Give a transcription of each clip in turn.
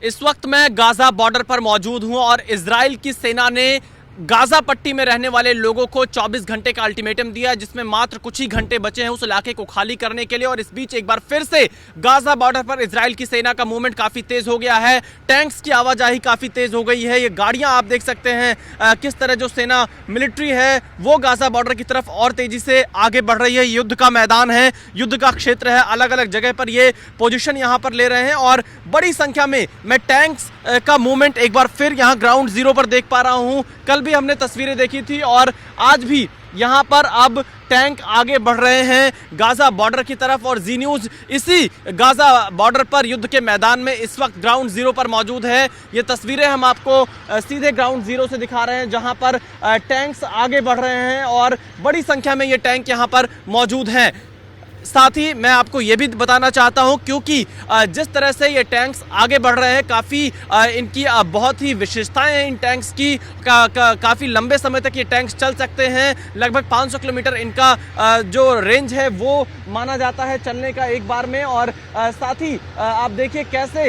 इस वक्त मैं गाजा बॉर्डर पर मौजूद हूं और इजराइल की सेना ने गाजा पट्टी में रहने वाले लोगों को 24 घंटे का अल्टीमेटम दिया, जिसमें मात्र कुछ ही घंटे बचे हैं उस इलाके को खाली करने के लिए। और इस बीच एक बार फिर से गाजा बॉर्डर पर इजराइल की सेना का मूवमेंट काफी तेज हो गया है। टैंक्स की आवाजाही काफी तेज हो गई है। ये गाड़ियां आप देख सकते हैं किस तरह जो सेना मिलिट्री है वो गाजा बॉर्डर की तरफ और तेजी से आगे बढ़ रही है। युद्ध का मैदान है, युद्ध का क्षेत्र है, अलग अलग जगह पर ये पोजिशन यहाँ पर ले रहे हैं और बड़ी संख्या में मैं टैंक्स का मूवमेंट एक बार फिर यहाँ ग्राउंड जीरो पर देख पा रहा हूँ। कल भी हमने तस्वीरें देखी थी और आज भी यहाँ पर अब टैंक आगे बढ़ रहे हैं गाजा बॉर्डर की तरफ। और जी न्यूज़ इसी गाजा बॉर्डर पर युद्ध के मैदान में इस वक्त ग्राउंड जीरो पर मौजूद है। ये तस्वीरें हम आपको सीधे ग्राउंड जीरो से दिखा रहे हैं, जहाँ पर टैंक्स आगे बढ़ रहे हैं और बड़ी संख्या में ये टैंक यहाँ पर मौजूद हैं। साथ ही मैं आपको ये भी बताना चाहता हूं, क्योंकि जिस तरह से ये टैंक्स आगे बढ़ रहे हैं, काफ़ी इनकी बहुत ही विशेषताएं हैं इन टैंक्स की। काफ़ी लंबे समय तक ये टैंक्स चल सकते हैं। लगभग 500 किलोमीटर इनका जो रेंज है वो माना जाता है चलने का एक बार में। और साथ ही आप देखिए कैसे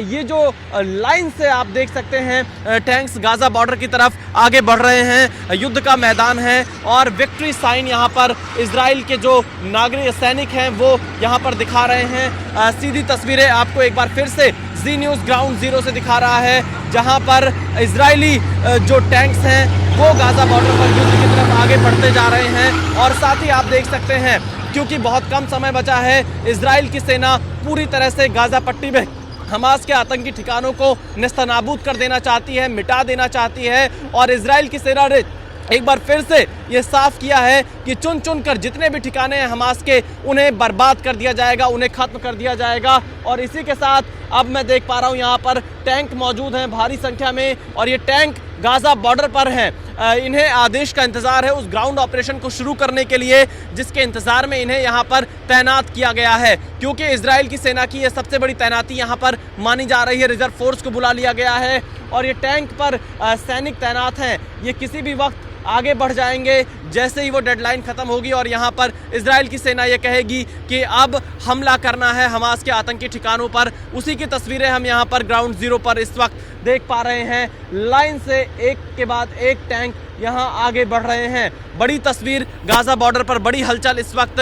ये जो लाइन से आप देख सकते हैं टैंक्स गाजा बॉर्डर की तरफ आगे बढ़ रहे हैं। युद्ध का मैदान है और विक्ट्री साइन यहाँ पर इजराइल के जो नागरिक सैनिक हैं वो यहाँ पर दिखा रहे हैं। सीधी तस्वीरें आपको एक बार फिर से जी न्यूज़ ग्राउंड जीरो से दिखा रहा है, जहाँ पर इजरायली जो टैंक्स हैं वो गाजा बॉर्डर पर युद्ध की तरफ आगे बढ़ते जा रहे हैं। और साथ ही आप देख सकते हैं, क्योंकि बहुत कम समय बचा है, इजराइल की सेना पूरी तरह से गाजा पट्टी में हमास के आतंकी ठिकानों को नेस्तनाबूद कर देना चाहती है, मिटा देना चाहती है। और इजराइल की सेना ने एक बार फिर से ये साफ किया है कि चुन चुन कर जितने भी ठिकाने हैं हमास के, उन्हें बर्बाद कर दिया जाएगा, उन्हें खत्म कर दिया जाएगा। और इसी के साथ अब मैं देख पा रहा हूँ यहाँ पर टैंक मौजूद हैं भारी संख्या में, और ये टैंक गाजा बॉर्डर पर हैं। इन्हें आदेश का इंतजार है उस ग्राउंड ऑपरेशन को शुरू करने के लिए, जिसके इंतजार में इन्हें यहाँ पर तैनात किया गया है। क्योंकि इजराइल की सेना की ये सबसे बड़ी तैनाती यहाँ पर मानी जा रही है। रिजर्व फोर्स को बुला लिया गया है और ये टैंक पर सैनिक तैनात हैं। ये किसी भी वक्त आगे बढ़ जाएंगे जैसे ही वो डेडलाइन खत्म होगी और यहाँ पर इजराइल की सेना ये कहेगी कि अब हमला करना है हमास के आतंकी ठिकानों पर। उसी की तस्वीरें हम यहाँ पर ग्राउंड जीरो पर इस वक्त देख पा रहे हैं। लाइन से एक के बाद एक टैंक यहाँ आगे बढ़ रहे हैं। बड़ी तस्वीर गाजा बॉर्डर पर, बड़ी हलचल इस वक्त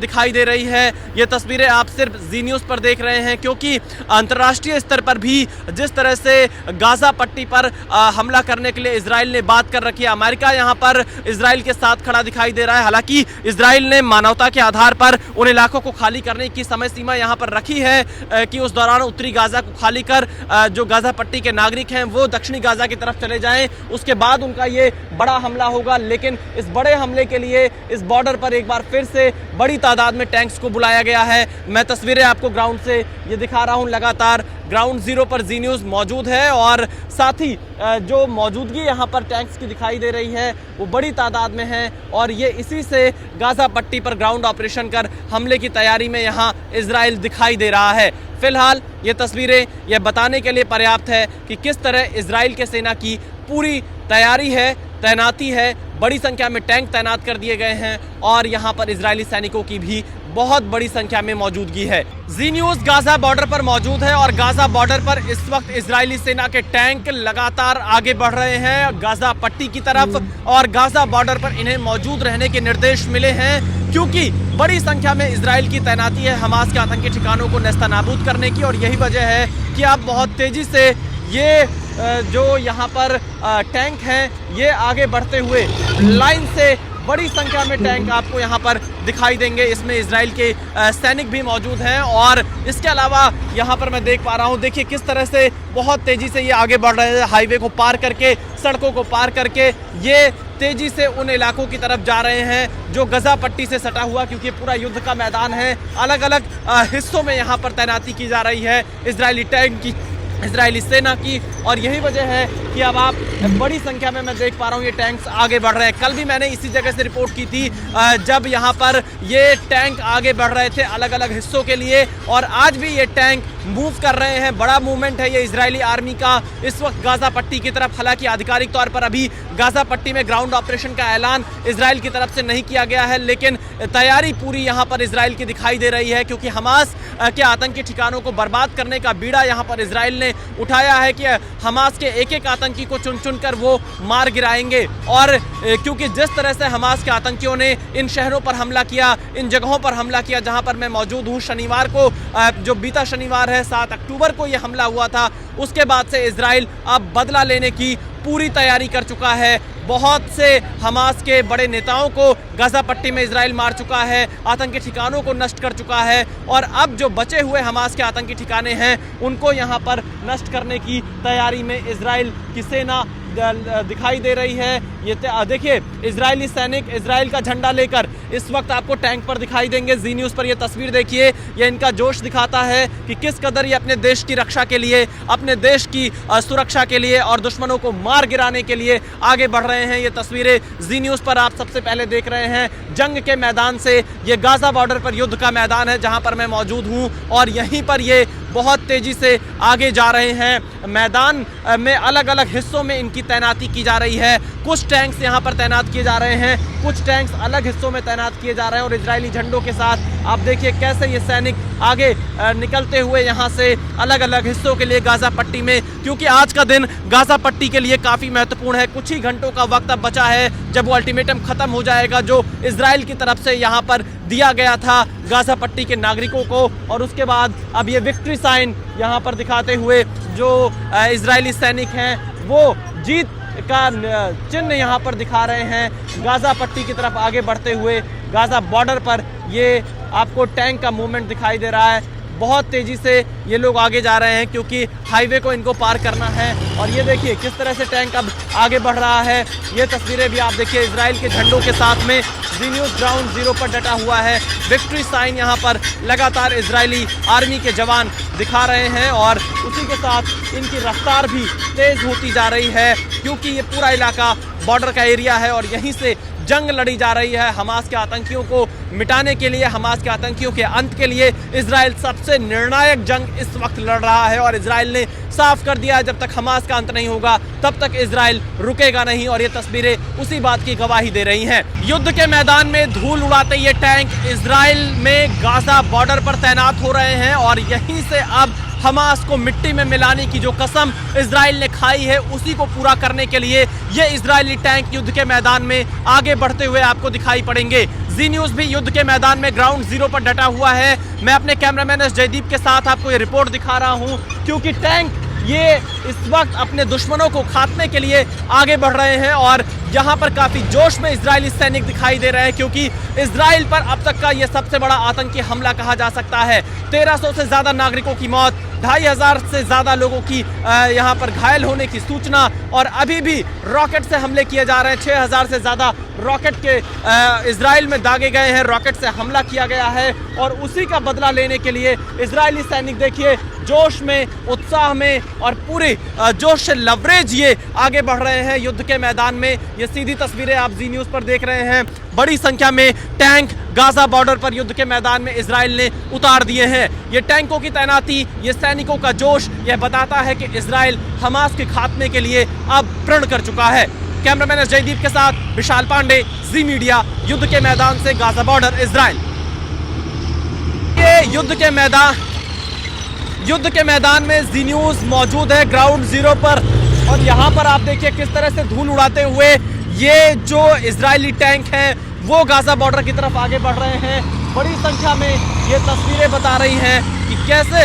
दिखाई दे रही है। ये तस्वीरें आप सिर्फ जी न्यूज़ पर देख रहे हैं, क्योंकि अंतर्राष्ट्रीय स्तर पर भी जिस तरह से गाजा पट्टी पर हमला करने के लिए इजराइल ने बात कर रखी है, अमेरिका यहाँ पर इजराइल के साथ खड़ा दिखाई दे रहा है। हालांकि इजराइल ने मानवता के आधार पर उन इलाकों को खाली करने की समय सीमा यहाँ पर रखी है कि उस दौरान उत्तरी गाजा को खाली कर जो गाजा पट्टी के नागरिक हैं वो दक्षिणी गाजा की तरफ चले जाएं, उसके बाद उनका ये बड़ा हमला होगा। लेकिन इस बड़े हमले के लिए इस बॉर्डर पर एक बार फिर से बड़ी तादाद में टैंक्स को बुलाया गया है। मैं तस्वीरें आपको ग्राउंड से ये दिखा रहा हूँ। लगातार ग्राउंड जीरो पर जी न्यूज़ मौजूद है और साथ ही जो मौजूदगी यहाँ पर टैंक्स की दिखाई दे रही है वो बड़ी तादाद में है। और ये इसी से गाजा पट्टी पर ग्राउंड ऑपरेशन कर हमले की तैयारी में यहाँ इजराइल दिखाई दे रहा है। फिलहाल ये तस्वीरें ये बताने के लिए पर्याप्त है कि किस तरह इजराइल के सेना की पूरी तैयारी है, तैनाती है। बड़ी संख्या में टैंक तैनात कर दिए गए हैं और यहाँ पर इजरायली सैनिकों की भी बहुत बड़ी संख्या में मौजूदगी है। जी न्यूज़ गाजा बॉर्डर पर मौजूद है और गाजा बॉर्डर पर इस वक्त इजरायली सेना के टैंक लगातार आगे बढ़ रहे हैं गाजा पट्टी की तरफ। और गाजा बॉर्डर पर इन्हें मौजूद रहने के निर्देश मिले हैं, क्योंकि बड़ी संख्या में इजराइल की तैनाती है हमास के आतंकी ठिकानों को नेस्तनाबूद करने की। और यही वजह है कि अब बहुत तेजी से ये जो यहाँ पर टैंक हैं ये आगे बढ़ते हुए लाइन से बड़ी संख्या में टैंक आपको यहाँ पर दिखाई देंगे। इसमें इजराइल के सैनिक भी मौजूद हैं और इसके अलावा यहाँ पर मैं देख पा रहा हूँ, देखिए किस तरह से बहुत तेजी से ये आगे बढ़ रहे हैं। हाईवे को पार करके, सड़कों को पार करके ये तेजी से उन इलाकों की तरफ जा रहे हैं जो गाजा पट्टी से सटा हुआ, क्योंकि पूरा युद्ध का मैदान है। अलग अलग हिस्सों में यहाँ पर तैनाती की जा रही है इजरायली टैंक की, इजरायली सेना की। और यही वजह है कि अब आप बड़ी संख्या में मैं देख पा रहा हूँ ये टैंक्स आगे बढ़ रहे हैं। कल भी मैंने इसी जगह से रिपोर्ट की थी जब यहाँ पर ये टैंक आगे बढ़ रहे थे अलग अलग हिस्सों के लिए, और आज भी ये टैंक मूव कर रहे हैं। बड़ा मूवमेंट है ये इजरायली आर्मी का इस वक्त गाजा पट्टी की तरफ। हालांकि आधिकारिक तौर पर अभी गाजा पट्टी में ग्राउंड ऑपरेशन का ऐलान इजराइल की तरफ से नहीं किया गया है, लेकिन तैयारी पूरी यहां पर इजराइल की दिखाई दे रही है, क्योंकि हमास के आतंकी ठिकानों को बर्बाद करने का बीड़ा यहां पर इजराइल ने उठाया है कि हमास के एक एक आतंकी को चुन चुन कर वो मार गिराएंगे। और क्योंकि जिस तरह से हमास के आतंकियों ने इन शहरों पर हमला किया, इन जगहों पर हमला किया जहां पर मैं मौजूद हूं, शनिवार को जो बीता शनिवार है 7 अक्टूबर को यह हमला हुआ था, उसके बाद से इजराइल अब बदला लेने की पूरी तैयारी कर चुका है। बहुत से हमास के बड़े नेताओं को गाजा पट्टी में इजराइल मार चुका है, आतंकी ठिकानों को नष्ट कर चुका है, और अब जो बचे हुए हमास के आतंकी ठिकाने हैं उनको यहां पर नष्ट करने की तैयारी में इजराइल की सेना दिखाई दे रही है। ये देखिए इजरायली सैनिक इजराइल का झंडा लेकर इस वक्त आपको टैंक पर दिखाई देंगे। जी न्यूज़ पर ये तस्वीर देखिए, ये इनका जोश दिखाता है कि किस कदर ये अपने देश की रक्षा के लिए, अपने देश की सुरक्षा के लिए और दुश्मनों को मार गिराने के लिए आगे बढ़ रहे हैं। ये तस्वीरें जी न्यूज़ पर आप सबसे पहले देख रहे हैं जंग के मैदान से। ये गाजा बॉर्डर पर युद्ध का मैदान है जहां पर मैं मौजूद हूं, और यहीं पर ये बहुत तेजी से आगे जा रहे हैं। मैदान में अलग अलग हिस्सों में इनकी तैनाती की जा रही है। कुछ टैंक्स यहां पर तैनात किए जा रहे हैं, कुछ टैंक्स अलग हिस्सों में तैनात किए जा रहे हैं, और इजरायली झंडों के साथ आप देखिए कैसे ये सैनिक आगे निकलते हुए यहां से अलग अलग हिस्सों के लिए गाजा पट्टी में, क्योंकि आज का दिन गाजा पट्टी के लिए काफ़ी महत्वपूर्ण है। कुछ ही घंटों का वक्त अब बचा है जब वो अल्टीमेटम खत्म हो जाएगा जो इजराइल की तरफ से यहाँ पर दिया गया था गाजा पट्टी के नागरिकों को, और उसके बाद अब ये विक्ट्री साइन यहाँ पर दिखाते हुए जो इजरायली सैनिक हैं वो जीत का चिन्ह यहाँ पर दिखा रहे हैं। गाजा पट्टी की तरफ आगे बढ़ते हुए गाजा बॉर्डर पर ये आपको टैंक का मूवमेंट दिखाई दे रहा है। बहुत तेजी से ये लोग आगे जा रहे हैं क्योंकि हाईवे को इनको पार करना है, और ये देखिए किस तरह से टैंक अब आगे बढ़ रहा है। ये तस्वीरें भी आप देखिए इजराइल के झंडों के साथ में जी न्यूज़ ग्राउंड जीरो पर डटा हुआ है। विक्ट्री साइन यहाँ पर लगातार इजरायली आर्मी के जवान दिखा रहे हैं, और उसी के साथ इनकी रफ्तार भी तेज होती जा रही है, क्योंकि ये पूरा इलाका बॉर्डर का एरिया है और यहीं से जंग लड़ी जा रही है। हमास के आतंकियों को मिटाने के लिए, हमास के आतंकियों के अंत के लिए इजराइल सबसे निर्णायक जंग इस वक्त लड़ रहा है, और इजराइल ने साफ कर दिया है जब तक हमास का अंत नहीं होगा तब तक इजराइल रुकेगा नहीं, और ये तस्वीरें उसी बात की गवाही दे रही हैं। युद्ध के मैदान में धूल उड़ाते ये टैंक इजराइल में गाजा बॉर्डर पर तैनात हो रहे हैं, और यहीं से अब हमास को मिट्टी में मिलाने की जो कसम इजराइल ने खाई है उसी को पूरा करने के लिए ये इजरायली टैंक युद्ध के मैदान में आगे बढ़ते हुए आपको दिखाई पड़ेंगे। जी न्यूज़ भी युद्ध के मैदान में ग्राउंड जीरो पर डटा हुआ है। मैं अपने कैमरामैन जयदीप के साथ आपको ये रिपोर्ट दिखा रहा हूं, क्योंकि टैंक ये इस वक्त अपने दुश्मनों को खात्मे के लिए आगे बढ़ रहे हैं, और यहाँ पर काफ़ी जोश में इजरायली सैनिक दिखाई दे रहे हैं, क्योंकि इजराइल पर अब तक का ये सबसे बड़ा आतंकी हमला कहा जा सकता है। 1300 से ज़्यादा नागरिकों की मौत, 2500 से ज़्यादा लोगों की यहाँ पर घायल होने की सूचना, और अभी भी रॉकेट से हमले किए जा रहे हैं। 6000 से ज़्यादा रॉकेट के इजराइल में दागे गए हैं, रॉकेट से हमला किया गया है, और उसी का बदला लेने के लिए इजरायली सैनिक देखिए जोश में, उत्साह में और पूरे जोश से लवरेज ये आगे बढ़ रहे हैं युद्ध के मैदान में। ये सीधी तस्वीरें आप जी न्यूज़ पर देख रहे हैं। बड़ी संख्या में टैंक गाजा बॉर्डर पर युद्ध के मैदान में इजराइल ने उतार दिए हैं। ये टैंकों की तैनाती, ये सैनिकों का जोश, यह बताता है कि इजराइल हमास के खात्मे के लिए अब प्रण कर चुका है। कैमरामैन जयदीप के साथ विशाल पांडे, जी मीडिया, युद्ध के मैदान से गाजा बॉर्डर इजराइल। ये युद्ध के मैदान में जी न्यूज़ मौजूद है ग्राउंड जीरो पर, और यहाँ पर आप देखिए किस तरह से धूल उड़ाते हुए ये जो इजरायली टैंक हैं वो गाजा बॉर्डर की तरफ आगे बढ़ रहे हैं। बड़ी संख्या में ये तस्वीरें बता रही हैं कि कैसे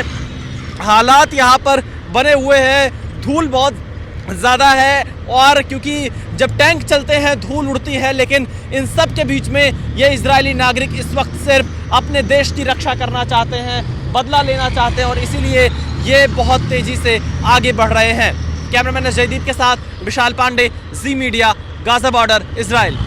हालात यहाँ पर बने हुए हैं। धूल बहुत ज़्यादा है, और क्योंकि जब टैंक चलते हैं धूल उड़ती है, लेकिन इन सब के बीच में ये इजरायली नागरिक इस वक्त सिर्फ अपने देश की रक्षा करना चाहते हैं, बदला लेना चाहते हैं, और इसीलिए ये बहुत तेज़ी से आगे बढ़ रहे हैं। कैमरामैन जयदीप के साथ विशाल पांडे, जी मीडिया, गाजा बॉर्डर इजराइल।